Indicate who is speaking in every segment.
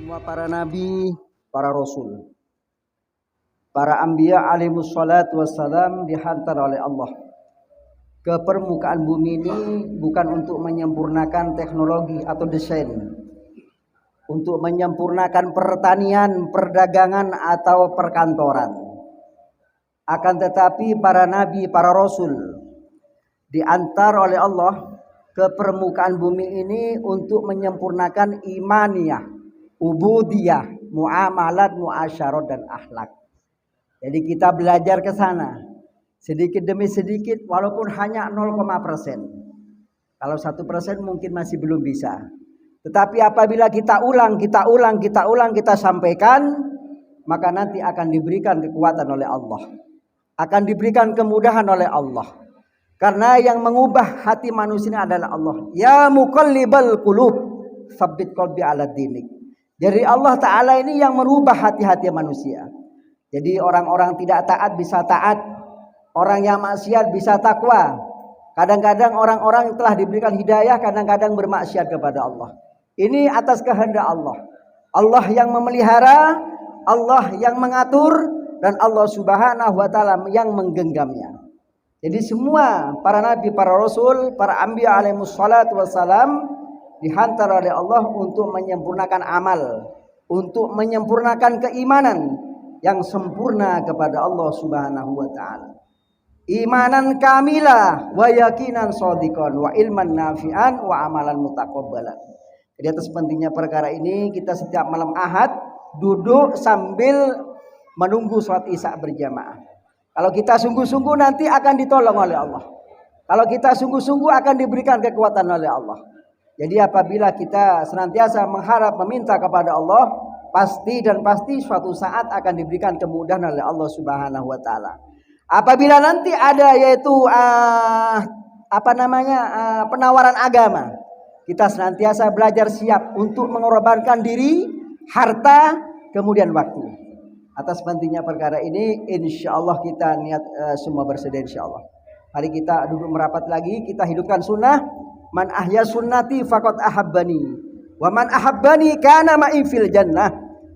Speaker 1: Semua para nabi, para rasul, para anbiya alaihimus salatu wassalam dihantar oleh Allah ke permukaan bumi ini bukan untuk menyempurnakan teknologi atau desain, untuk menyempurnakan pertanian, perdagangan atau perkantoran. Akan tetapi para nabi, para rasul diantar oleh Allah ke permukaan bumi ini untuk menyempurnakan imaniyah, ubudiyah, muamalat, muasyarat dan akhlak. Jadi kita belajar ke sana sedikit demi sedikit walaupun hanya 0,%. Kalau 1% mungkin masih belum bisa. Tetapi apabila kita ulang, kita sampaikan, maka nanti akan diberikan kekuatan oleh Allah. Akan diberikan kemudahan oleh Allah. Karena yang mengubah hati manusia ini adalah Allah. Ya muqallibal qulub, tsabbit qalbi ala dinik. Jadi Allah Ta'ala ini yang merubah hati-hati manusia. Jadi orang-orang tidak taat bisa taat. Orang yang maksiat bisa takwa. Kadang-kadang orang-orang yang telah diberikan hidayah kadang-kadang bermaksiat kepada Allah. Ini atas kehendak Allah. Allah yang memelihara, Allah yang mengatur, dan Allah Subhanahu wa Ta'ala yang menggenggamnya. Jadi semua para nabi, para rasul, para anbiya alaihimus salatu wassalam dihantar oleh Allah untuk menyempurnakan amal, untuk menyempurnakan keimanan yang sempurna kepada Allah Subhanahu wa Ta'ala. Imanan kamilah wa yakinan shadiqan wa ilman nafi'an wa amalan mutaqabbalan. Jadi atas pentingnya perkara ini kita setiap malam Ahad duduk sambil menunggu sholat Isya berjamaah. Kalau kita sungguh-sungguh nanti akan ditolong oleh Allah. Kalau kita sungguh-sungguh akan diberikan kekuatan oleh Allah. Jadi apabila kita senantiasa mengharap meminta kepada Allah, pasti suatu saat akan diberikan kemudahan oleh Allah Subhanahu wa Ta'ala. Apabila nanti ada yaitu penawaran agama, kita senantiasa belajar siap untuk mengorbankan diri, harta, kemudian waktu. Atas pentingnya perkara ini, insya Allah kita niat semua bersedia insya Allah. Mari kita duduk merapat lagi, kita hidupkan sunnah. Man ahya sunnati faqad ahabbani, wa man ahabbani kana ma'i fil jannah.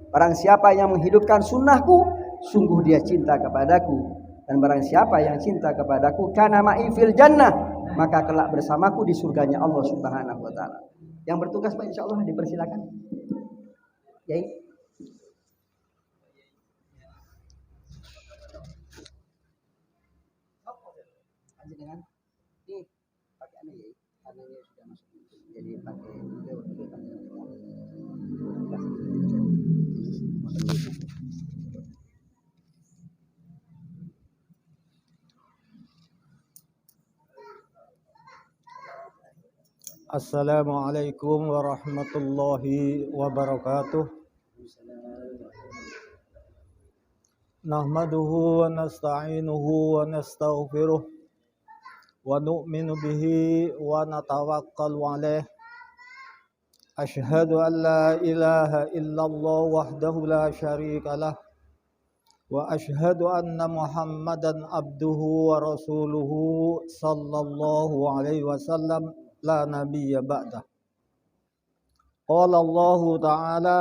Speaker 1: Barang siapa yang menghidupkan sunnahku, sungguh dia cinta kepadaku. Dan barang siapa yang cinta kepadaku, kana ma'i fil jannah, maka kelak bersamaku di surganya Allah Subhanahu wa Ta'ala. Yang bertugas Pak insya Allah dipersilakan. Yai. Dengan ini pakai aneh ya, karena ini sudah masuk jadi pakai
Speaker 2: Assalamualaikum warahmatullahi wabarakatuh. Nahmaduhu wa nasta'inuhu wa nastaghfiruh wa nu'minu bihi wa natawakkalu alaih. Ashhadu an la ilaha illallah wahdahu la syarika lah wa ashhadu anna Muhammadan abduhu wa rasuluhu sallallahu alaihi wasallam la nabiyya ba'dah. Qala Allah ta'ala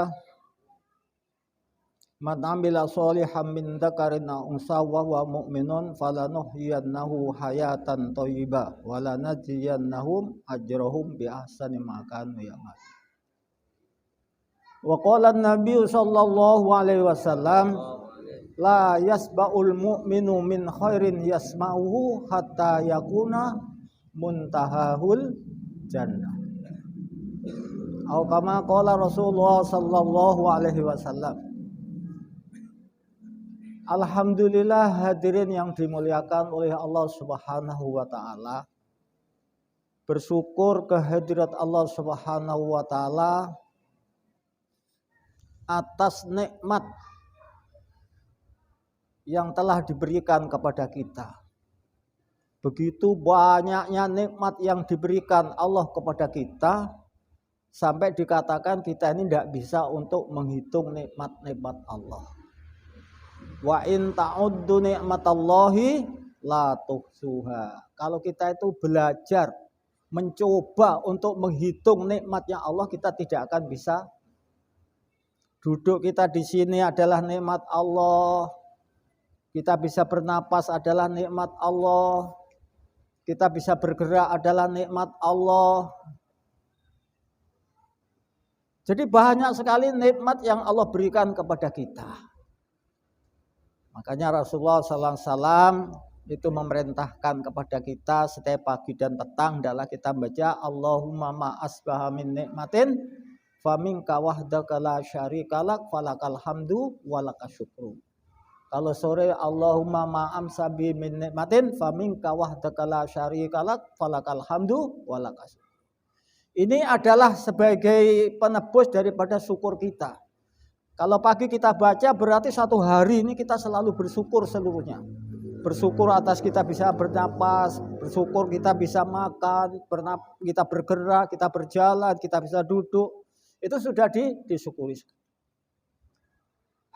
Speaker 2: man amila sholihan min dzakarin aw unsa wa huwa mu'minun falanuhyiyannahu hayatan thayyibah wa lanajziyannahum ajrahum bi ahsani ma kanu ya'malun. Wa qala an-nabiy sallallahu alaihi wasallam la yasba'ul mu'minu min khairin yasma'uhu hatta yakuna muntahahul jannah. Atau kama qala Rasulullah sallallahu alaihi wasallam. Alhamdulillah hadirin yang dimuliakan oleh Allah Subhanahu wa Ta'ala. Bersyukur kehadirat Allah Subhanahu wa Ta'ala atas nikmat yang telah diberikan kepada kita. Begitu banyaknya nikmat yang diberikan Allah kepada kita, sampai dikatakan kita ini tidak bisa untuk menghitung nikmat-nikmat Allah. Wa in ta'uddu ni'matallahi la tuhsuha. Kalau kita itu belajar mencoba untuk menghitung nikmatnya Allah, kita tidak akan bisa Duduk kita di sini adalah nikmat Allah. Kita bisa bernapas adalah nikmat Allah. Kita bisa bergerak adalah nikmat Allah. Jadi banyak sekali nikmat yang Allah berikan kepada kita. Makanya Rasulullah SAW itu memerintahkan kepada kita setiap pagi dan petang adalah kita baca Allahumma ma'asbaha min nikmatin faminka wahdaka la syarikalak falakal hamdu walaka syukru. Kalau sore Allahumma ma'amsa bi min nikmatin faminka wahdaka la syarikalak falakal hamdu walaka syukru. Ini adalah sebagai penebus daripada syukur kita. Kalau pagi kita baca berarti satu hari ini kita selalu bersyukur seluruhnya. Bersyukur atas kita bisa bernapas, bersyukur kita bisa makan, kita bergerak, kita berjalan, kita bisa duduk. Itu sudah disyukuri.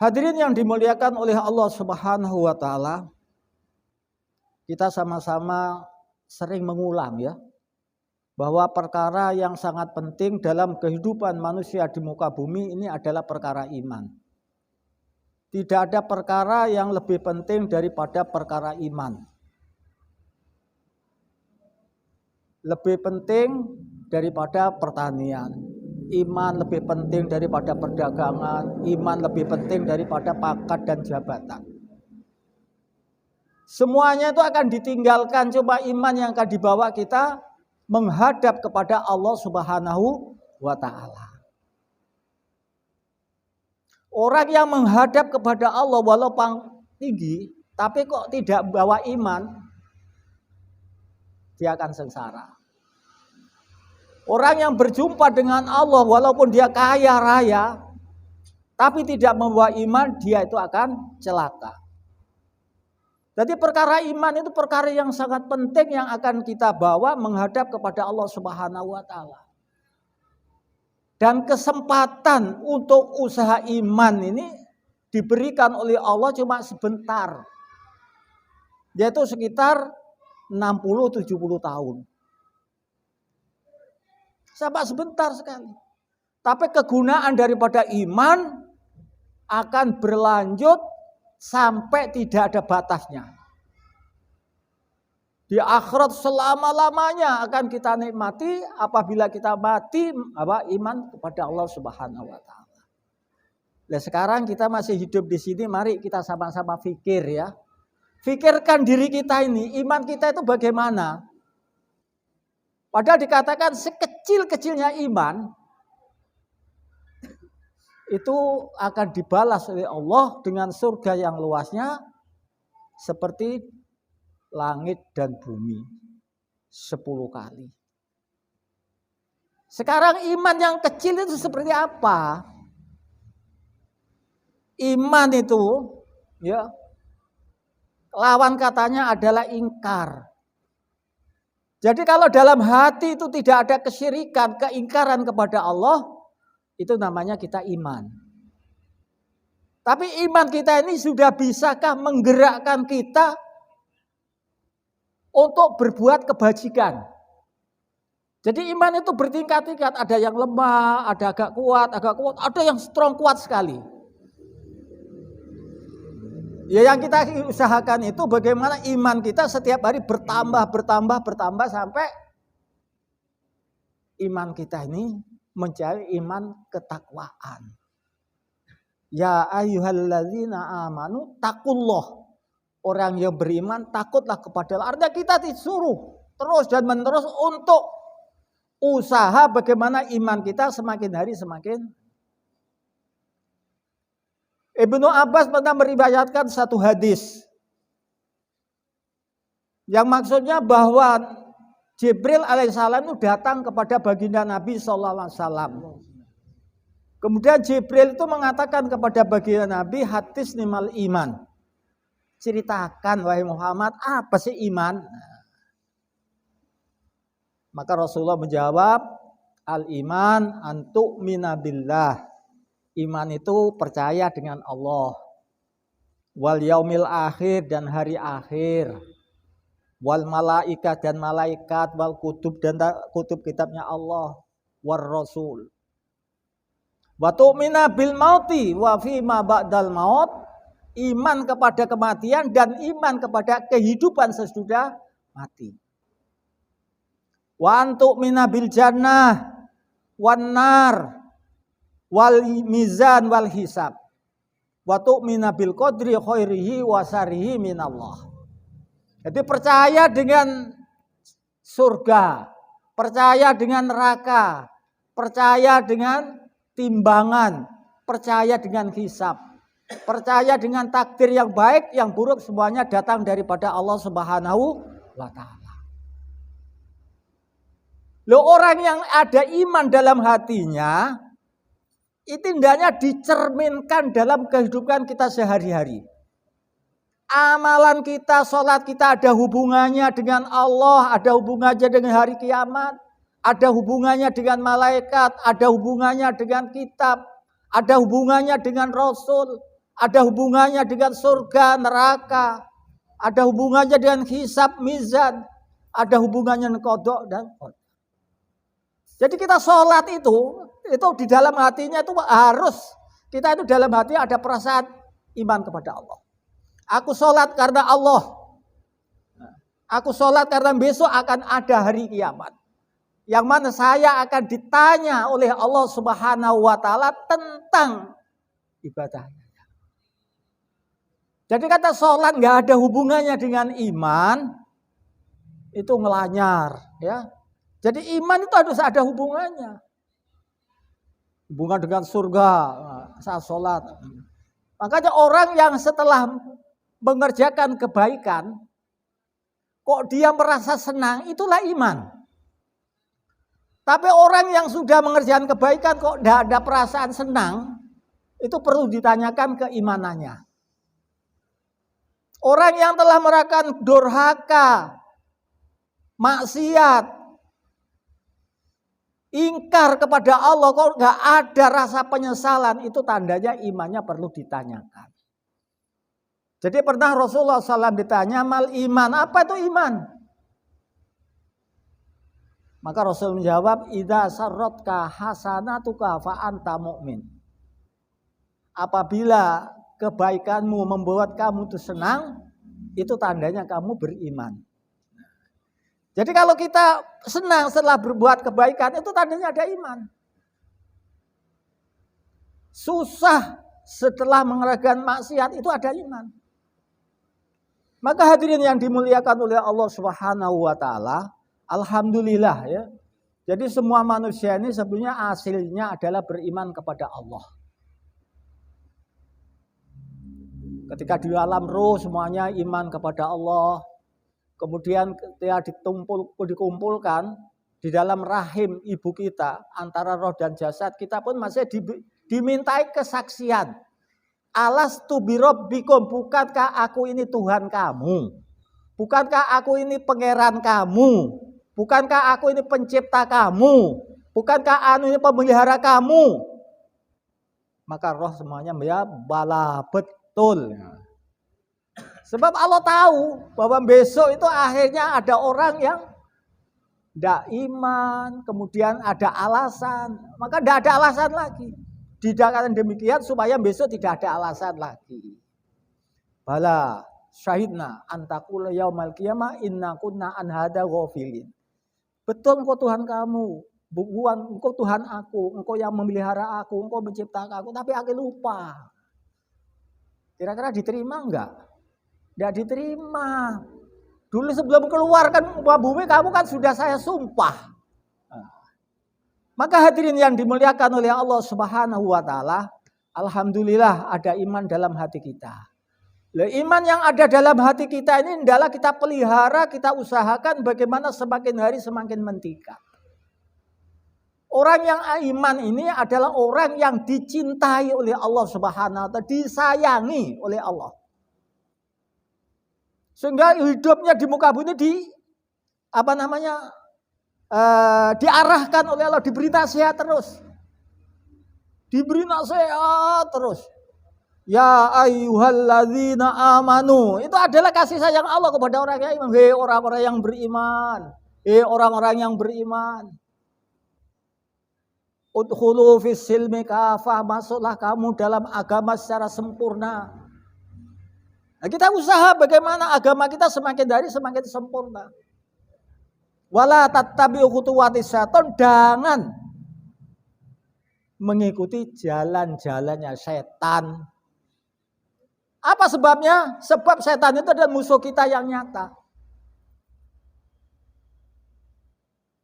Speaker 2: Hadirin yang dimuliakan oleh Allah Subhanahu wa taala, kita sama-sama sering mengulang ya, bahwa perkara yang sangat penting dalam kehidupan manusia di muka bumi ini adalah perkara iman. Tidak ada perkara yang lebih penting daripada perkara iman. Lebih penting daripada pertanian. Iman lebih penting daripada perdagangan. Iman lebih penting daripada pangkat dan jabatan. Semuanya itu akan ditinggalkan. Coba iman yang akan dibawa kita menghadap kepada Allah Subhanahu wa ta'ala. Orang yang menghadap kepada Allah walaupun tinggi, tapi kok tidak bawa iman, dia akan sengsara. Orang yang berjumpa dengan Allah walaupun dia kaya raya, tapi tidak membawa iman, dia itu akan celaka. Jadi perkara iman itu perkara yang sangat penting yang akan kita bawa menghadap kepada Allah Subhanahu wa ta'ala. Dan kesempatan untuk usaha iman ini diberikan oleh Allah cuma sebentar. Yaitu sekitar 60-70 tahun. Sampai sebentar sekali. Tapi kegunaan daripada iman akan berlanjut sampai tidak ada batasnya. Di akhirat selama-lamanya akan kita nikmati apabila kita mati iman kepada Allah Subhanahu wa taala. Nah, sekarang kita masih hidup di sini, mari kita sama-sama fikir ya. Fikirkan diri kita ini, iman kita itu bagaimana? Padahal dikatakan sekecil-kecilnya iman itu akan dibalas oleh Allah dengan surga yang luasnya seperti langit dan bumi 10 kali. Sekarang iman yang kecil itu seperti apa? Iman itu ya lawan katanya adalah ingkar. Jadi kalau dalam hati itu tidak ada kesyirikan, keingkaran kepada Allah, itu namanya kita iman. Tapi iman kita ini sudah bisakah menggerakkan kita untuk berbuat kebajikan? Jadi iman itu bertingkat-tingkat, ada yang lemah, ada agak kuat, ada yang strong kuat sekali. Ya yang kita usahakan itu bagaimana iman kita setiap hari bertambah sampai iman kita ini menjadi iman ketakwaan. Ya ayyuhalladzina amanu taqullah. Orang yang beriman takutlah kepada Allah. Artinya kita disuruh terus dan menerus untuk usaha bagaimana iman kita semakin hari semakin. Ibnu Abbas pernah meriwayatkan satu hadis yang maksudnya bahwa Jibril alaihissalam itu datang kepada baginda Nabi SAW. Kemudian Jibril itu mengatakan kepada baginda Nabi, hadis nimal iman. Ceritakan wahai Muhammad, apa sih iman? Maka Rasulullah menjawab, al-iman antu'mina billah. Iman itu percaya dengan Allah. Wal yaumil akhir dan hari akhir. Wal malaikat dan malaikat, wal kutub dan kutub kitabnya Allah, war rasul. Wa tu'mina bil mauti wa fi ma ba'dal maut, iman kepada kematian dan iman kepada kehidupan sesudah mati. Wa antu'mina bil jannah wan nar wal mizan wal hisab. Wa tu'mina bil qadri khairihi wa syarrihi minallah. Jadi percaya dengan surga, percaya dengan neraka, percaya dengan timbangan, percaya dengan hisab, percaya dengan takdir yang baik, yang buruk semuanya datang daripada Allah Subhanahu wa taala. Loh, orang yang ada iman dalam hatinya itu hendaknya dicerminkan dalam kehidupan kita sehari-hari. Amalan kita, sholat kita ada hubungannya dengan Allah, ada hubungannya dengan hari kiamat, ada hubungannya dengan malaikat, ada hubungannya dengan kitab, ada hubungannya dengan Rasul, ada hubungannya dengan surga, neraka, ada hubungannya dengan hisab, mizan, ada hubungannya dengan qada dan qadar. Jadi kita sholat itu di dalam hatinya itu harus, kita itu dalam hati ada perasaan iman kepada Allah. Aku sholat karena Allah. Aku sholat karena besok akan ada hari kiamat. Yang mana saya akan ditanya oleh Allah Subhanahu wa taala tentang ibadahnya. Jadi kata sholat nggak ada hubungannya dengan iman, itu ngelanyar, ya. Jadi iman itu harus ada hubungannya. Hubungan dengan surga saat sholat. Makanya orang yang setelah mengerjakan kebaikan, kok dia merasa senang, itulah iman. Tapi orang yang sudah mengerjakan kebaikan kok tidak ada perasaan senang, itu perlu ditanyakan keimanannya. Orang yang telah melakukan durhaka, maksiat, ingkar kepada Allah, kok nggak ada rasa penyesalan, itu tandanya imannya perlu ditanyakan. Jadi pernah Rasulullah SAW ditanya, mal iman, apa itu iman? Maka Rasul menjawab, idza sarratka hasanatuka fa anta mu'min. Apabila kebaikanmu membuat kamu itu senang, itu tandanya kamu beriman. Jadi kalau kita senang setelah berbuat kebaikan, itu tandanya ada iman. Susah setelah mengerjakan maksiat, itu ada iman. Maka hadirin yang dimuliakan oleh Allah Subhanahu wa taala, alhamdulillah ya. Jadi semua manusia ini sebenarnya hasilnya adalah beriman kepada Allah. Ketika di alam roh semuanya iman kepada Allah. Kemudian ketika dikumpulkan di dalam rahim ibu kita antara roh dan jasad, kita pun masih dimintai kesaksian. Alastu birabbikum, bukankah aku ini Tuhan kamu? Bukankah aku ini pangeran kamu? Bukankah aku ini pencipta kamu? Bukankah anu ini pemelihara kamu? Maka roh semuanya ya bala, betul. Sebab Allah tahu bahwa besok itu akhirnya ada orang yang tidak iman, kemudian ada alasan. Maka tidak ada alasan lagi. Didakkan demikian supaya besok tidak ada alasan lagi. Bala syahidna antakula yaumal qiyamah inna kunna an hada ghafilin. Betul engkau Tuhan kamu, bukan engkau Tuhan aku, engkau yang memelihara aku, engkau menciptakan aku, tapi aku lupa. Kira-kira diterima enggak? Tidak diterima. Dulu sebelum keluarkan bumi kamu kan sudah saya sumpah. Maka hadirin yang dimuliakan oleh Allah Subhanahu wa taala, alhamdulillah ada iman dalam hati kita. Iman yang ada dalam hati kita ini adalah kita pelihara, kita usahakan bagaimana semakin hari semakin meningkat. Orang yang iman ini adalah orang yang dicintai oleh Allah Subhanahu wa taala, disayangi oleh Allah. Sehingga hidupnya di muka bumi diarahkan oleh Allah, diberi nasihat terus. Diberi nasihat terus. Ya ayyuhalladzina amanu. Itu adalah kasih sayang Allah kepada orang yang iman. Hei orang-orang yang beriman. Hei orang-orang yang beriman. Udkhulu fis silmi kafah, masuklah kamu dalam agama secara sempurna. Nah, kita usaha bagaimana agama kita semakin hari semakin sempurna. Wala tattabi'u khutuwatis syaiton, jangan mengikuti jalan-jalannya setan. Apa sebabnya? Sebab setan itu adalah musuh kita yang nyata.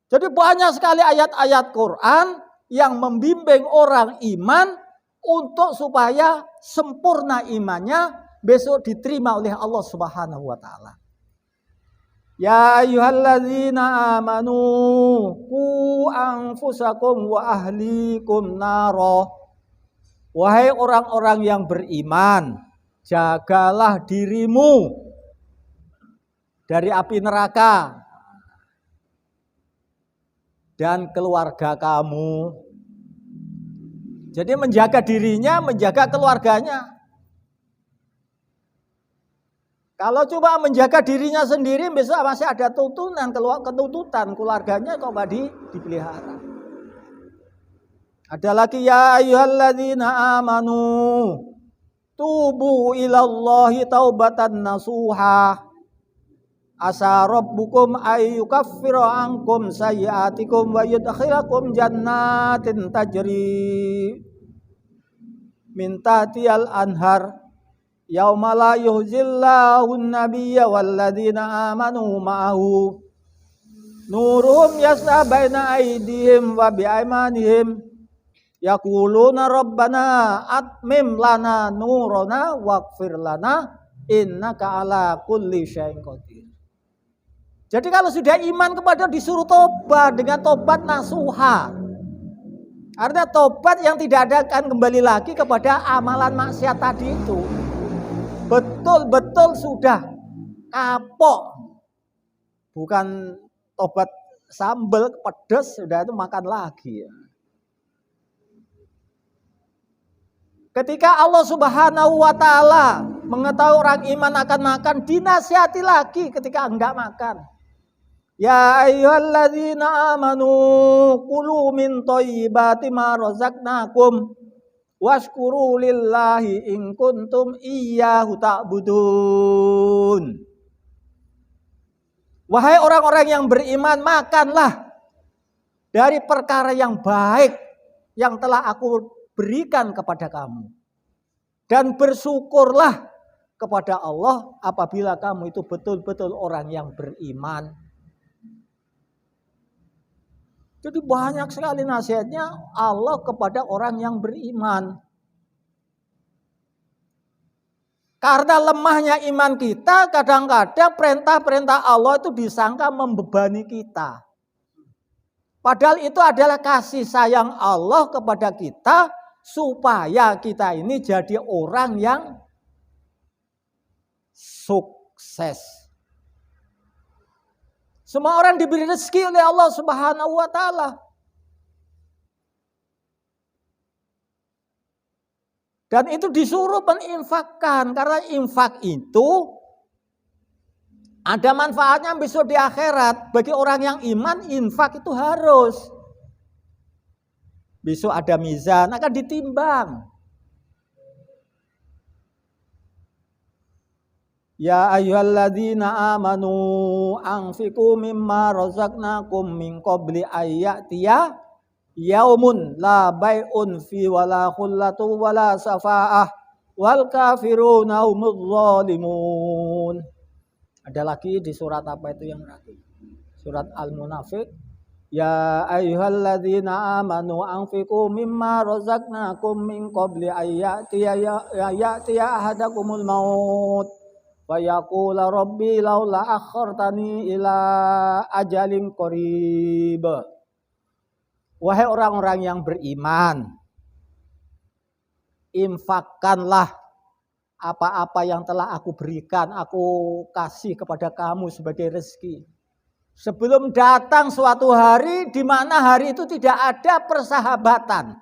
Speaker 2: Jadi banyak sekali ayat-ayat Quran yang membimbing orang iman untuk supaya sempurna imannya, besok diterima oleh Allah Subhanahu wa taala. Ya ayyuhalladzina amanu qu anfusakum wa ahlikum naro. Wahai orang-orang yang beriman, jagalah dirimu dari api neraka dan keluarga kamu. Jadi menjaga dirinya, menjaga keluarganya. Kalau cuma menjaga dirinya sendiri, besok masih ada tuntutan, keluarganya kok nggak dipelihara. Ada lagi, ya ayyuhalladzina amanu tubu ilallahi taubatan nasuha. Asa rabbukum ayyukaffira ankum sayyi'atikum wa yudkhilakum jannatin tajri min tahtihal anhar yauma la yuhzillahu an-nabiyya walladzina amanu ma'ahu nuruhum yas'a baina aydihim wa bi'aymanihim yaquluna rabbana atmim lana nurana waghfir lana innaka ala kulli syai'in qadir. Jadi kalau sudah iman kepada disuruh tobat dengan tobat nasuha. Artinya tobat yang tidak ada akan kembali lagi kepada amalan maksiat tadi itu. Betul-betul sudah kapok. Bukan tobat sambal pedas, sudah itu makan lagi. Ketika Allah Subhanahu wa taala mengetahui orang iman akan makan, dinasihati lagi ketika enggak makan. Ya ayyuhalladzina amanu kulu min thayyibati ma razaqnakum washkuru lillahi in kuntum iyyahu ta'budun. Wahai orang-orang yang beriman, makanlah dari perkara yang baik yang telah aku berikan kepada kamu. Dan bersyukurlah kepada Allah apabila kamu itu betul-betul orang yang beriman. Jadi banyak sekali nasihatnya Allah kepada orang yang beriman. Karena lemahnya iman kita, kadang-kadang perintah-perintah Allah itu disangka membebani kita. Padahal itu adalah kasih sayang Allah kepada kita, supaya kita ini jadi orang yang sukses. Semua orang diberi rezeki oleh Allah Subhanahu wa taala. Dan itu disuruh meninfakkan, karena infak itu ada manfaatnya besok di akhirat. Bagi orang yang iman, infak itu harus. Besok ada mizan, akan ditimbang. Ya ayyuhalladzina amanu anfiqu mimma razaqnakum min qabli ayyatiya yaumun la bai'un fi wala khullatu wala safa'ah wal kafiruna humudz zalimun. Ada lagi di surat apa itu yang terakhir? Surat Al-Munafiq. Ya ayyuhalladzina amanu anfiqu mimma razaqnakum min qabli ayyatiya ahadakumul maut wa yaqula rabbi laula akhartani ila ajalin qarib. Wahai orang-orang yang beriman, infakkanlah apa-apa yang telah aku berikan, aku kasih kepada kamu sebagai rezeki. Sebelum datang suatu hari di mana hari itu tidak ada persahabatan.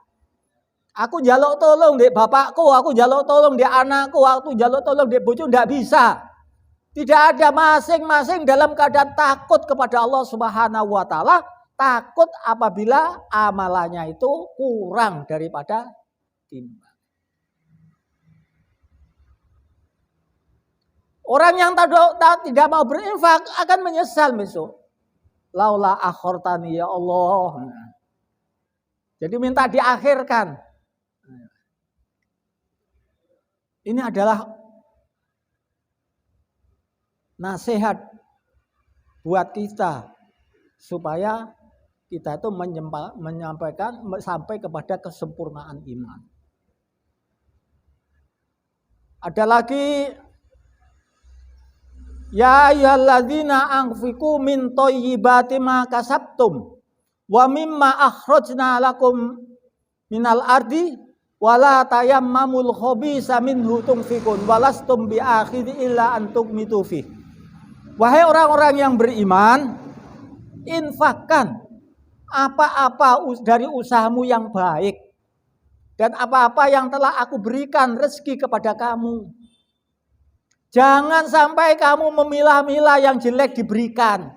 Speaker 2: Aku njaluk tolong dek bapakku, aku njaluk tolong dek anakku, aku njaluk tolong dek bojo, tidak bisa. Tidak ada, masing-masing dalam keadaan takut kepada Allah Subhanahu wa taala, takut apabila amalannya itu kurang daripada timbang. Orang yang tidak mau berinfak akan menyesal besok. Laula akhortani ya Allah. Jadi minta diakhirkan. Ini adalah nasihat buat kita supaya kita itu menyampaikan sampai kepada kesempurnaan iman. Ada lagi, ya ayyuhalladzina anfiqu min thayyibati ma kasabtum wa mimma akhrajna lakum minal ardi wala tayammamul khabisa minhu tunfikun walastum biakhidhi illa an tuqmitu fi. Wahai orang-orang yang beriman, infakkan apa-apa dari usahamu yang baik dan apa-apa yang telah aku berikan rezeki kepada kamu. Jangan sampai kamu memilah-milah yang jelek diberikan.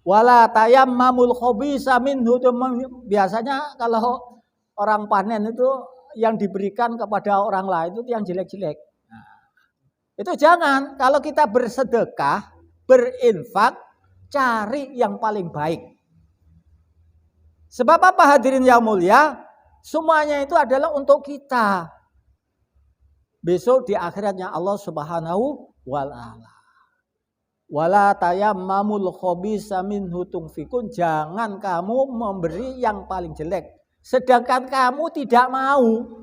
Speaker 2: Wala tayammamul khabisa minhu. Biasanya kalau orang panen itu yang diberikan kepada orang lain itu yang jelek-jelek. Itu jangan. Kalau kita bersedekah, berinfak, cari yang paling baik. Sebab apa hadirin yang mulia? Semuanya itu adalah untuk kita. Besok di akhiratnya Allah Subhanahu wa ta'ala. Wala tayammamul khabisa minhu tunfikun. Jangan kamu memberi yang paling jelek. Sedangkan kamu tidak mau.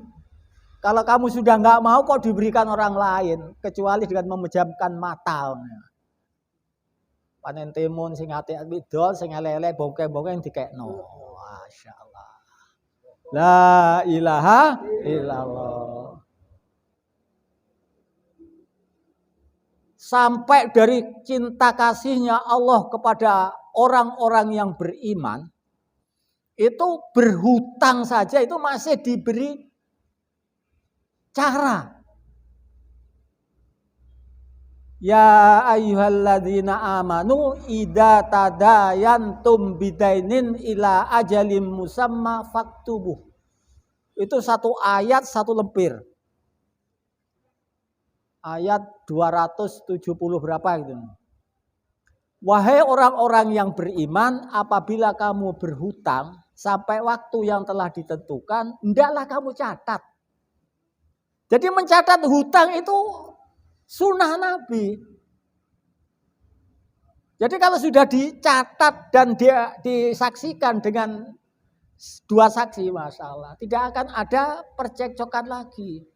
Speaker 2: Kalau kamu sudah nggak mau kok diberikan orang lain. Kecuali dengan memejamkan mata. Panen timun sing ati widol sing elek-elek bongke-bongke dikekno. Masyaallah. La ilaha illallah. Sampai dari cinta kasihnya Allah kepada orang-orang yang beriman, itu berhutang saja itu masih diberi cara. Ya ayyuhalladzina amanu idza tadayantum bidainin ila ajalim musamma faktubuh. Itu satu ayat satu lembar. Ayat 270 berapa gitu. Wahai orang-orang yang beriman, apabila kamu berhutang sampai waktu yang telah ditentukan, hendaklah kamu catat. Jadi mencatat hutang itu sunnah Nabi. Jadi kalau sudah dicatat dan dia disaksikan dengan dua saksi, masalah, tidak akan ada percekcokan lagi.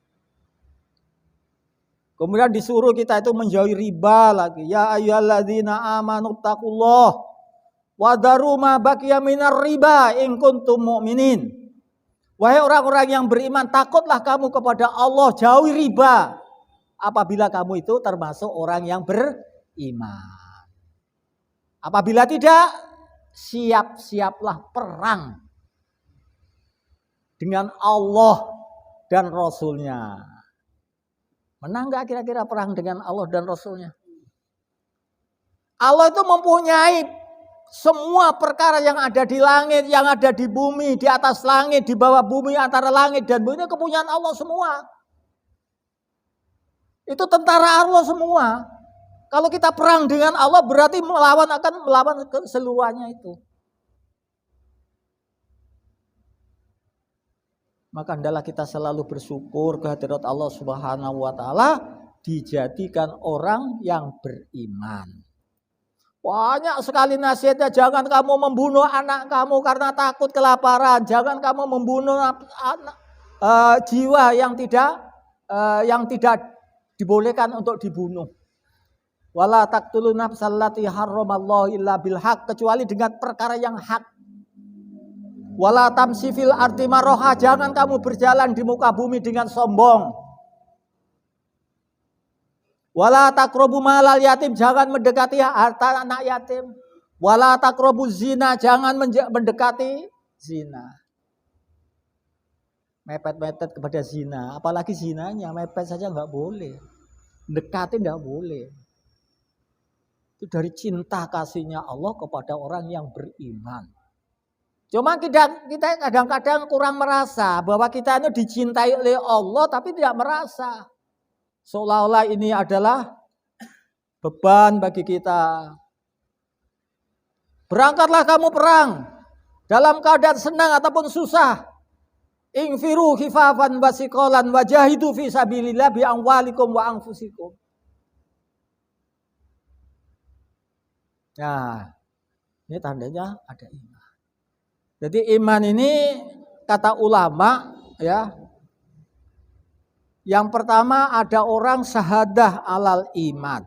Speaker 2: Kemudian disuruh kita itu menjauhi riba lagi. Ya ayyuhalladzina amanu taqullah wa daru ma baqiya minar riba in kuntum mu'minin. Wahai orang-orang yang beriman, takutlah kamu kepada Allah, jauhi riba. Apabila kamu itu termasuk orang yang beriman. Apabila tidak, siap-siaplah perang dengan Allah dan Rasulnya. Menang gak kira-kira perang dengan Allah dan Rasulnya? Allah itu mempunyai semua perkara yang ada di langit, yang ada di bumi, di atas langit, di bawah bumi, antara langit dan bumi, itu kepunyaan Allah semua. Itu tentara Allah semua. Kalau kita perang dengan Allah berarti akan melawan keseluruhannya itu. Maka hendaklah kita selalu bersyukur kehadirat Allah Subhanahu wa ta'ala, dijadikan orang yang beriman. Banyak sekali nasihatnya, jangan kamu membunuh anak kamu karena takut kelaparan, jangan kamu membunuh jiwa yang tidak dibolehkan untuk dibunuh. Wala taqtulun nafsal lati harramallahu illa bil haq, kecuali dengan perkara yang hak. Wala tamsi fil ardi maroha, jangan kamu berjalan di muka bumi dengan sombong. Wala taqrabu malal yatim, jangan mendekati harta anak yatim. Wala taqrabu zina, jangan mendekati zina. Mepet-mepet kepada zina, apalagi zinanya mepet saja nggak boleh. Dekati nggak boleh. Itu dari cinta kasihnya Allah kepada orang yang beriman. Cuma kita kadang-kadang kurang merasa bahwa kita itu dicintai oleh Allah tapi tidak merasa. Seolah-olah ini adalah beban bagi kita. Berangkatlah kamu perang dalam keadaan senang ataupun susah. Ingfiru khifafan wasiqalan wajahidu fi sabilillah bi amwalikum wa anfusikum. Nah, ini tandanya ada iman. Jadi iman ini kata ulama ya. Yang pertama ada orang syahadah alal iman.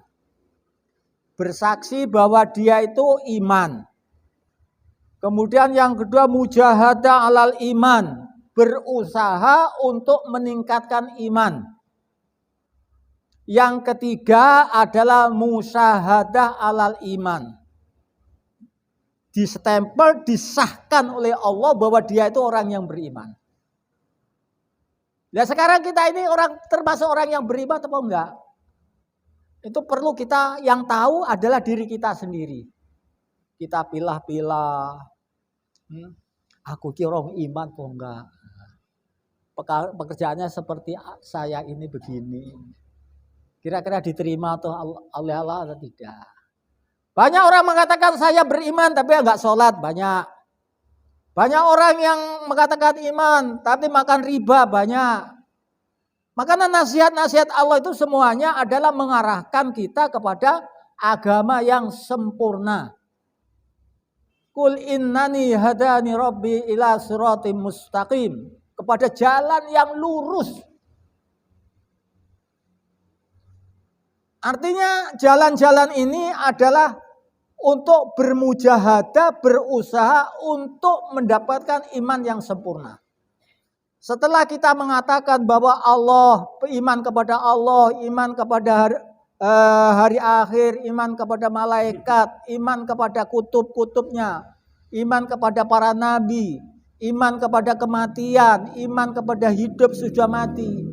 Speaker 2: Bersaksi bahwa dia itu iman. Kemudian yang kedua mujahadah alal iman. Berusaha untuk meningkatkan iman. Yang ketiga adalah musyahadah alal iman. Distempel, disahkan oleh Allah bahwa dia itu orang yang beriman. Nah sekarang kita ini termasuk orang yang beriman atau enggak? Itu perlu kita yang tahu adalah diri kita sendiri. Kita pilah-pilah. Aku kira orang iman kok enggak. Pekerjaannya seperti saya ini begini. Kira-kira diterima atau oleh Allah atau tidak? Banyak orang mengatakan saya beriman tapi enggak sholat, banyak. Banyak orang yang mengatakan iman tapi makan riba, banyak. Makanya nasihat-nasihat Allah itu semuanya adalah mengarahkan kita kepada agama yang sempurna. Qul innani hadani rabbi ila siratim mustaqim. Kepada jalan yang lurus. Artinya jalan-jalan ini adalah untuk bermujahadah, berusaha untuk mendapatkan iman yang sempurna. Setelah kita mengatakan bahwa Allah, iman kepada Allah, iman kepada hari akhir, iman kepada malaikat, iman kepada kutub-kutubnya, iman kepada para nabi, iman kepada kematian, iman kepada hidup sudah mati,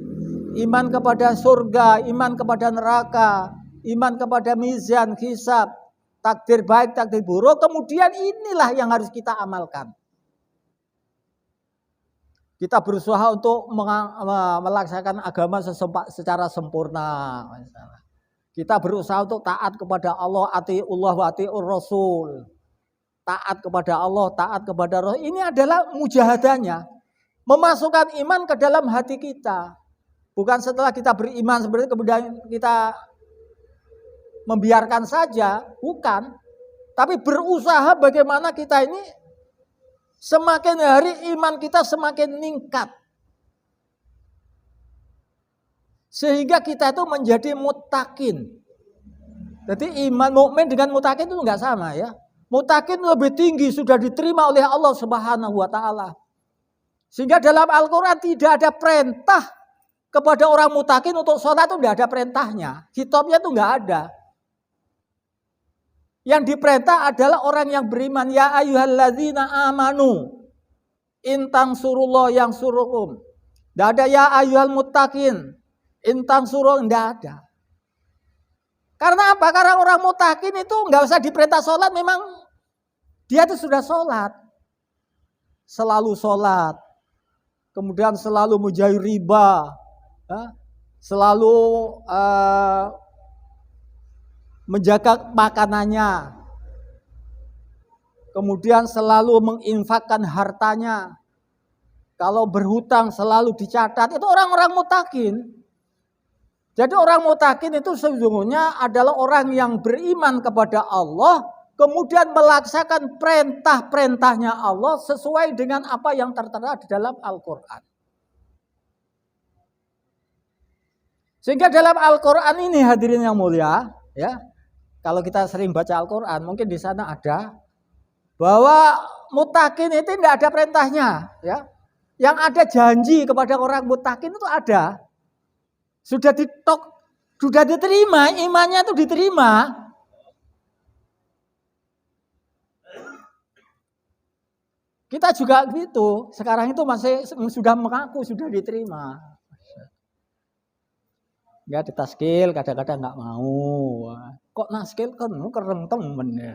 Speaker 2: iman kepada surga, iman kepada neraka, iman kepada mizan, hisab, takdir baik, takdir buruk. Kemudian inilah yang harus kita amalkan. Kita berusaha untuk melaksanakan agama secara sempurna. Kita berusaha untuk taat kepada Allah, atiullah wa atiur rasul. Taat kepada Allah, taat kepada Rasul. Ini adalah mujahadahnya. Memasukkan iman ke dalam hati kita. Bukan setelah kita beriman seperti kemudian kita membiarkan saja. Bukan. Tapi berusaha bagaimana kita ini semakin hari iman kita semakin meningkat. Sehingga kita itu menjadi muttaqin. Jadi iman mukmin dengan muttaqin itu enggak sama ya. Muttaqin lebih tinggi, sudah diterima oleh Allah Subhanahu wa taala. Sehingga dalam Al-Qur'an tidak ada perintah kepada orang muttaqin untuk sholat, itu tidak ada perintahnya. Khitabnya itu enggak ada. Yang diperintah adalah orang yang beriman. Ya ayyuhalladzina amanu in tansurullah yang surukum. Tidak ada ya ayyuhal muttaqin in tansurullah, tidak ada. Karena apa? Karena orang muttaqin itu enggak usah diperintah sholat, memang dia itu sudah sholat. Selalu sholat. Kemudian selalu menjauhi riba. Selalu menjaga makanannya. Kemudian selalu menginfakkan hartanya. Kalau berhutang selalu dicatat. Itu orang-orang muttaqin. Jadi orang muttaqin itu sesungguhnya adalah orang yang beriman kepada Allah, kemudian melaksanakan perintah-perintahnya Allah sesuai dengan apa yang tertera di dalam Al-Quran. Sehingga dalam Al-Quran ini hadirin yang mulia, ya, kalau kita sering baca Al-Quran, mungkin di sana ada bahwa muttaqin itu tidak ada perintahnya, ya. Yang ada janji kepada orang muttaqin itu ada. Sudah diterima, imannya itu diterima. Kita juga gitu. Sekarang itu masih sudah mengaku sudah diterima. Enggak ditaskil, kadang-kadang enggak mau. Kok naskil kan kereng temen ya.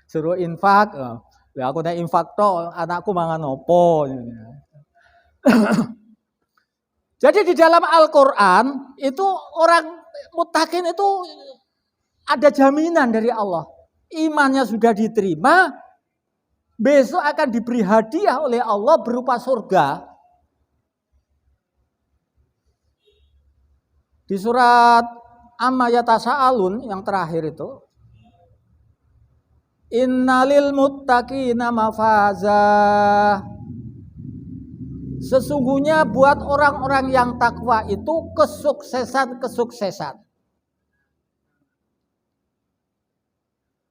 Speaker 2: Suruh infak. Ya aku nek infak tok, anakku mangan opo. Jadi di dalam Al-Qur'an itu orang muttaqin itu ada jaminan dari Allah. Imannya sudah diterima, besok akan diberi hadiah oleh Allah berupa surga. Di surat Amma Yatasa'alun yang terakhir itu, Innalil muttaqina mafaza. Sesungguhnya buat orang-orang yang takwa itu kesuksesan.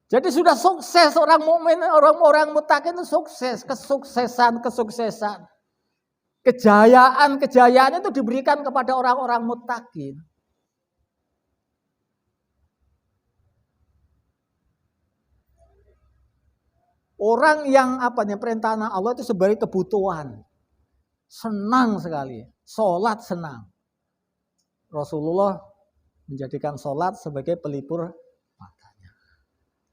Speaker 2: Jadi sudah sukses orang mukmin, orang-orang muttaqin itu sukses, kesuksesan. Kejayaan itu diberikan kepada orang-orang muttaqin. Orang yang perintah Allah itu sebagai kebutuhan. Senang sekali, sholat senang. Rasulullah menjadikan sholat sebagai pelipur matanya.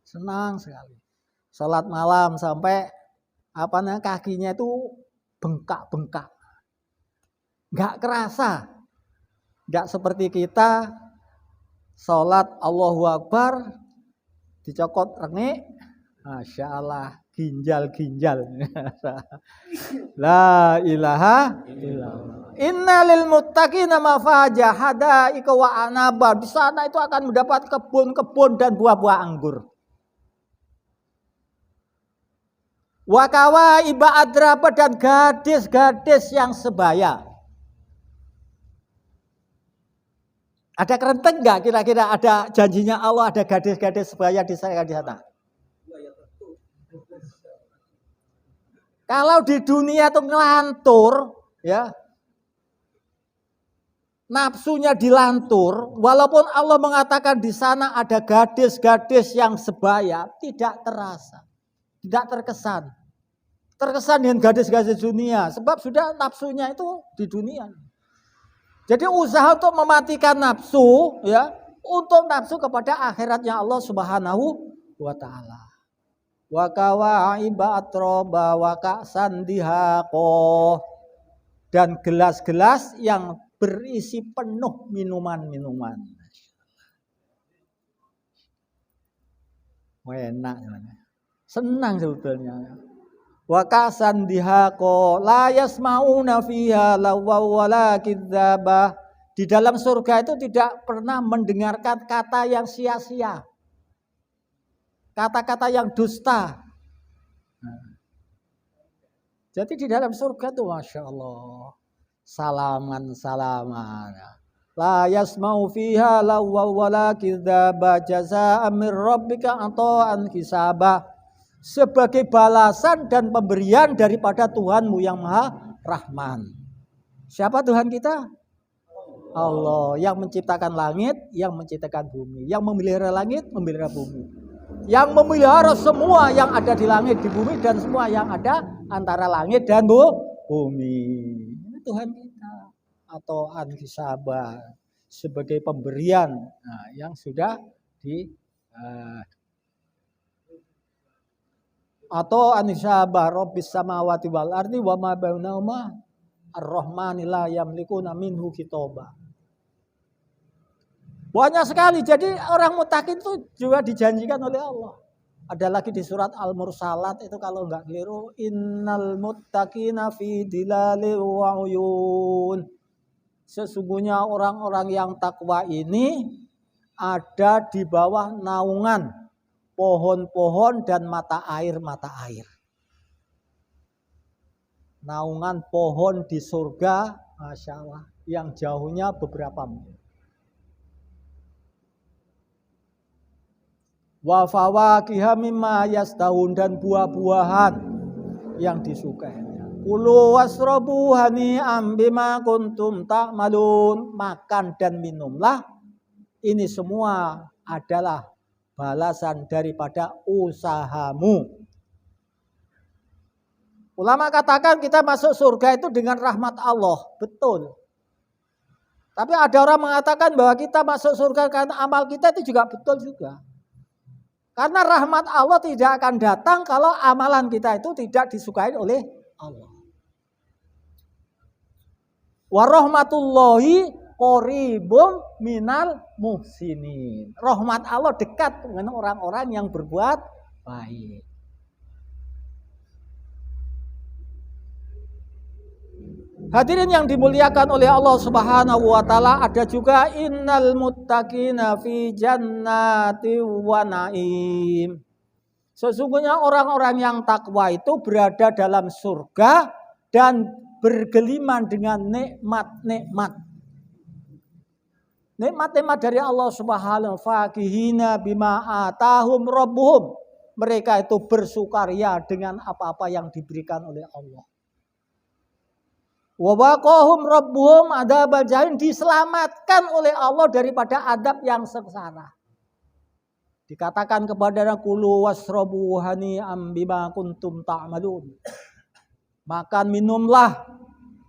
Speaker 2: Senang sekali. Sholat malam sampai kakinya itu bengkak-bengkak. Nggak kerasa. Nggak seperti kita sholat Allahu Akbar dicokot rengek, Masya Allah, ginjal. La ilaha illallah. Innalil muttaqina mafaja hadaika wa anaba. Di sana itu akan mendapat kebun-kebun dan buah-buah anggur. Wa kawaiba adraba dan gadis-gadis yang sebaya. Ada kerenteng enggak kira-kira ada janjinya Allah ada gadis-gadis sebaya di sana? Kalau di dunia itu ngelantur, ya, nafsunya dilantur, walaupun Allah mengatakan di sana ada gadis-gadis yang sebaya, tidak terasa, tidak terkesan. Terkesan dengan gadis-gadis dunia, sebab sudah nafsunya itu di dunia. Jadi usaha untuk mematikan nafsu, ya, untuk nafsu kepada akhiratnya Allah Subhanahu wa Ta'ala. Wa kawaiba atroba wa ka'san dihaqo, dan gelas-gelas yang berisi penuh minuman-minuman. Enak, senang sebetulnya. Wa ka'san dihaqo la yasma'una fiha lawaw wala kidzaba. Di dalam surga itu tidak pernah mendengarkan kata yang sia-sia. Kata-kata yang dusta. Jadi di dalam surga tuh Masya Allah. Salaman. La yasma'u fiha lawaw wala kidzaba jazaa'an min rabbika ata'an hisaba. Sebagai balasan dan pemberian daripada Tuhanmu yang Maha Rahman. Siapa Tuhan kita? Allah yang menciptakan langit, yang menciptakan bumi, yang memelihara langit, memelihara bumi. Yang memelihara semua yang ada di langit, di bumi, dan semua yang ada antara langit dan bumi. Ini Tuhan kita. Atau an-hisaba, sebagai pemberian yang sudah di atau an-hisaba rabbis samawati wal ardi wa ma bainahuma ar-rahmani la yamlikuna minhu khitoba. Banyak sekali. Jadi orang muttaqin itu juga dijanjikan oleh Allah. Ada lagi di surat Al-Mursalat itu kalau enggak keliru, innal muttaqina fi dilali wa uyun. Sesungguhnya orang-orang yang takwa ini ada di bawah naungan pohon-pohon dan mata air. Naungan pohon di surga, Masya Allah, yang jauhnya beberapa mil. Wa fawakiha mimma yastahun, dan buah-buahan yang disukainya. Kulu wasrabu hani'am bima kuntum ta'malun. Makan dan minumlah, ini semua adalah balasan daripada usahamu. Ulama katakan kita masuk surga itu dengan rahmat Allah, betul. Tapi ada orang mengatakan bahwa kita masuk surga karena amal kita, itu juga betul juga. Karena rahmat Allah tidak akan datang kalau amalan kita itu tidak disukai oleh Allah. Wa rahmatullahi qaribum minal muhsinin. Rahmat Allah dekat dengan orang-orang yang berbuat baik. Hadirin yang dimuliakan oleh Allah Subhanahu wa taala, ada juga innal muttaqina fi jannati wa naim. Sesungguhnya orang-orang yang takwa itu berada dalam surga dan bergeliman dengan nikmat-nikmat. Nikmat-nikmat dari Allah Subhanahu fakihina bima atahum rabbuhum. Mereka itu bersukaria dengan apa-apa yang diberikan oleh Allah. Wa waqahum rabbuhum adzabal jahim, diselamatkan oleh Allah daripada adab yang sengsara. Dikatakan kepada kulu wasrabu hani'am bima kuntum ta'malun. Makan minumlah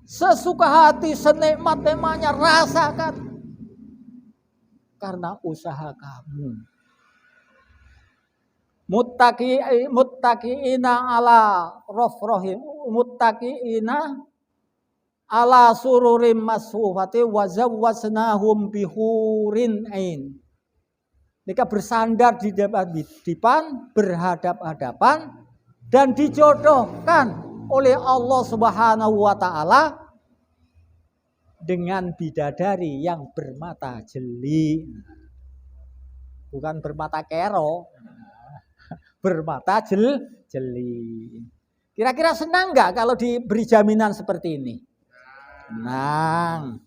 Speaker 2: sesuka hati, senikmat-nikmatnya, rasakan karena usaha kamu. Muttaqiina ala rafrahim, muttaqiina ala sururim masfufati wa zawwasnahum bihurin ain. Mereka bersandar di depan, berhadap-hadapan, dan dijodohkan oleh Allah Subhanahu wa taala dengan bidadari yang bermata jeli. Bukan bermata kero, bermata jeli. Kira-kira senang nggak kalau diberi jaminan seperti ini? Senang.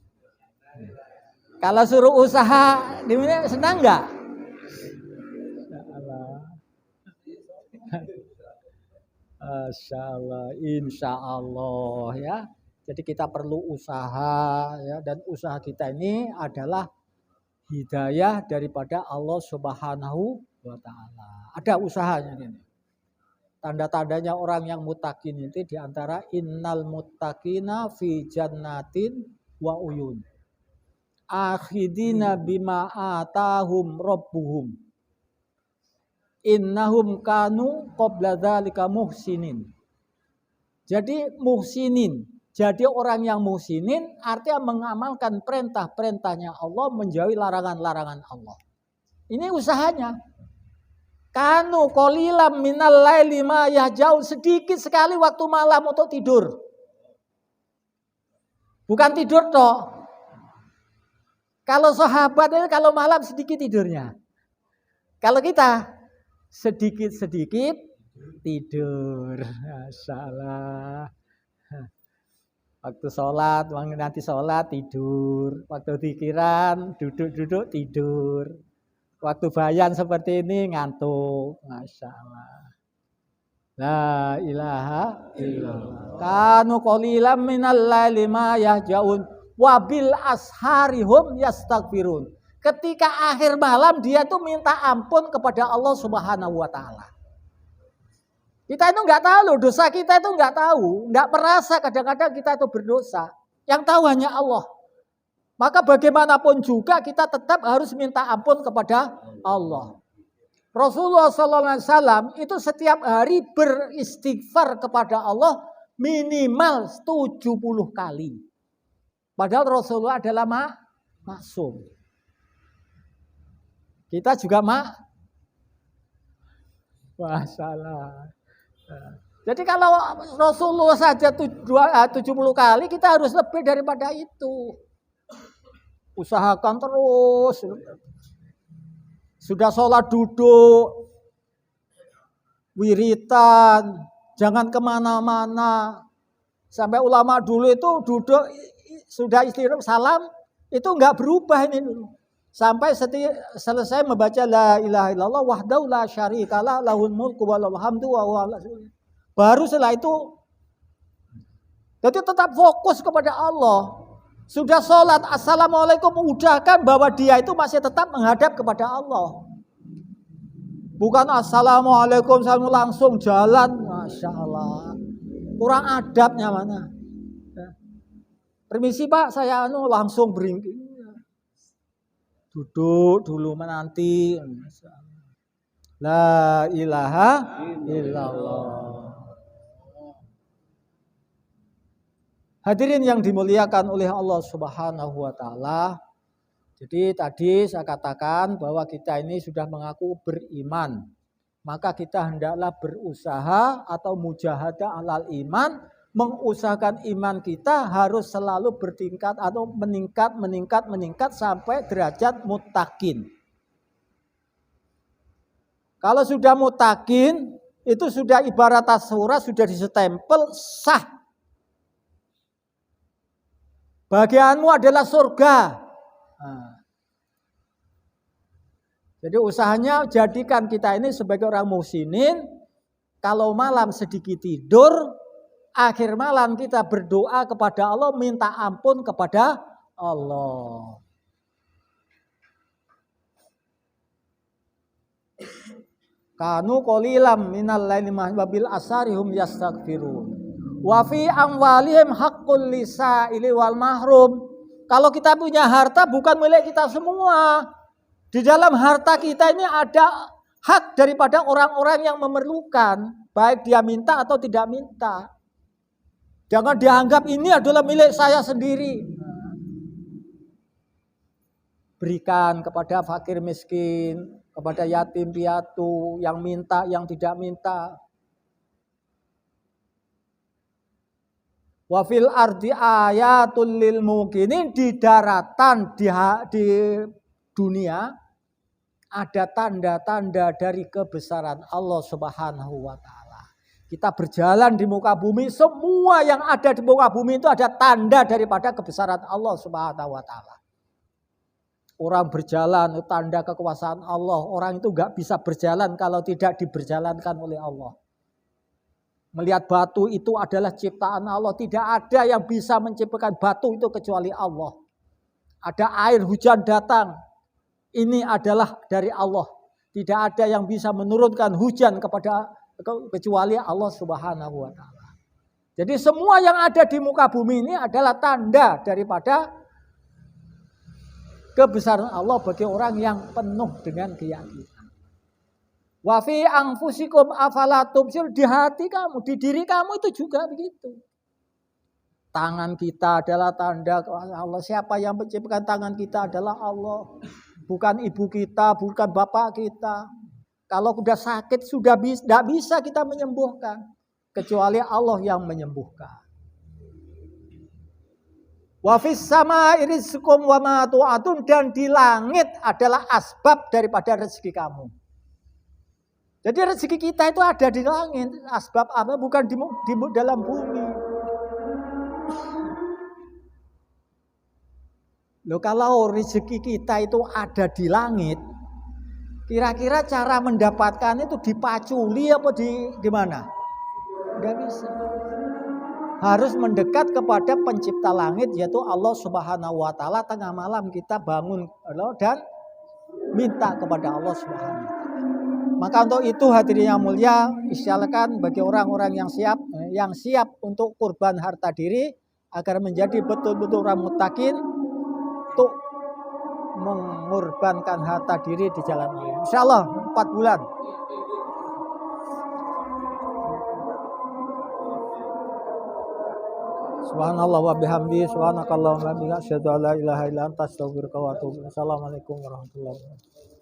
Speaker 2: Kalau suruh usaha, senang nggak? Insya Allah ya. Jadi kita perlu usaha ya, dan usaha kita ini adalah hidayah daripada Allah Subhanahu wa taala. Ada usahanya ini. Tanda-tandanya orang yang muttaqin itu diantara innal muttaqina fi jannatin wa uyun. Akhidina bima atahum rabbuhum. Innahum kanu qabla dzalika muhsinin. Jadi muhsinin. Jadi orang yang muhsinin artinya mengamalkan perintah-perintahnya Allah, menjauhi larangan-larangan Allah. Ini usahanya. Kanu qalilam minal laili ma yahjaun, sedikit sekali waktu malam untuk tidur. Bukan tidur toh. Kalau sahabat itu kalau malam sedikit tidurnya. Kalau kita sedikit-sedikit tidur. Masyaallah. Waktu sholat, nanti sholat tidur. Waktu pikiran, duduk-duduk tidur. Waktu bayan seperti ini ngantuk. Masya Allah. La ilaha illallah. Kanu qalilan minal laili ma yahjaun wa bil asharihum yastaghfirun. Ketika akhir malam dia tuh minta ampun kepada Allah Subhanahu wa taala. Kita itu enggak tahu loh, dosa kita itu enggak tahu, enggak merasa kadang-kadang kita itu berdosa. Yang tahu hanya Allah. Maka bagaimanapun juga kita tetap harus minta ampun kepada Allah. Rasulullah SAW itu setiap hari beristighfar kepada Allah minimal 70 kali. Padahal Rasulullah adalah maksum. Kita juga masalah. Jadi kalau Rasulullah saja 70 kali, kita harus lebih daripada itu. Usahakan terus. Sudah sholat duduk, wiritan, jangan kemana-mana. Sampai ulama dulu itu duduk, sudah istirahat salam, itu enggak berubah ini dulu. Sampai selesai membaca la ilaha illallah wahdahu la syarikalah lahul mulku wa lahul hamdu wa huwa ala kulli syai'in. Baru setelah itu, jadi tetap fokus kepada Allah. Sudah sholat, assalamualaikum, udahkan bahwa dia itu masih tetap menghadap kepada Allah. Bukan assalamualaikum, langsung jalan, Masya Allah. Kurang adabnya mana. Permisi Pak, saya langsung Duduk dulu menanti. La ilaha illallah. Hadirin yang dimuliakan oleh Allah Subhanahu wa taala. Jadi tadi saya katakan bahwa kita ini sudah mengaku beriman. Maka kita hendaklah berusaha atau mujahadah alal iman, mengusahakan iman kita harus selalu bertingkat atau meningkat sampai derajat muttaqin. Kalau sudah muttaqin, itu sudah ibarat tasawuf, sudah disestempel sah. Bagianmu adalah surga. Nah. Jadi usahanya jadikan kita ini sebagai orang muhsinin. Kalau malam sedikit tidur, akhir malam kita berdoa kepada Allah, minta ampun kepada Allah. Kanu qalilam minal laili ma bil asarihum yastaghfirun. Wa fi amwalihim haqqul lisaili wal mahrum. Kalau kita punya harta bukan milik kita semua. Di dalam harta kita ini ada hak daripada orang-orang yang memerlukan, baik dia minta atau tidak minta. Jangan dianggap ini adalah milik saya sendiri. Berikan kepada fakir miskin, kepada yatim piatu, yang minta, yang tidak minta. Wa fil ardi ayatul lil muqinin, di daratan, di dunia ada tanda-tanda dari kebesaran Allah Subhanahu wa taala. Kita berjalan di muka bumi, semua yang ada di muka bumi itu ada tanda daripada kebesaran Allah Subhanahu wa taala. Orang berjalan, tanda kekuasaan Allah. Orang itu enggak bisa berjalan kalau tidak diberjalankan oleh Allah. Melihat batu itu adalah ciptaan Allah. Tidak ada yang bisa menciptakan batu itu kecuali Allah. Ada air hujan datang. Ini adalah dari Allah. Tidak ada yang bisa menurunkan hujan kecuali Allah Subhanahu wa taala. Jadi semua yang ada di muka bumi ini adalah tanda daripada kebesaran Allah bagi orang yang penuh dengan keyakinan. Wa fi anfusikum afala tubsir, di hati kamu, di diri kamu itu juga begitu. Tangan kita adalah tanda Allah. Siapa yang menciptakan tangan kita adalah Allah. Bukan ibu kita, bukan bapak kita. Kalau sudah sakit, tidak bisa kita menyembuhkan. Kecuali Allah yang menyembuhkan. Wa fis samaa'i rizqukum wa ma tu'adun, dan di langit adalah asbab daripada rezeki kamu. Jadi rezeki kita itu ada di langit. Asbab apa? Bukan di dalam bumi. Loh, kalau rezeki kita itu ada di langit, kira-kira cara mendapatkan itu dipaculi apa di mana? Tidak bisa. Harus mendekat kepada pencipta langit, yaitu Allah Subhanahu wa taala. Tengah malam kita bangun dan minta kepada Allah Subhanahu wa taala. Maka untuk itu hadirin yang mulia, isyaratkan bagi orang-orang yang siap untuk kurban harta diri agar menjadi betul-betul orang muttaqin, untuk mengorbankan harta diri di jalan Allah. Insyaallah 4 bulan. Subhanallah wa bihamdi, subhanakallahumma wa bihamdika, asyhadu an la ilaha illa anta, astaghfiruka wa atubu ilaik. Assalamualaikum warahmatullahi wabarakatuh.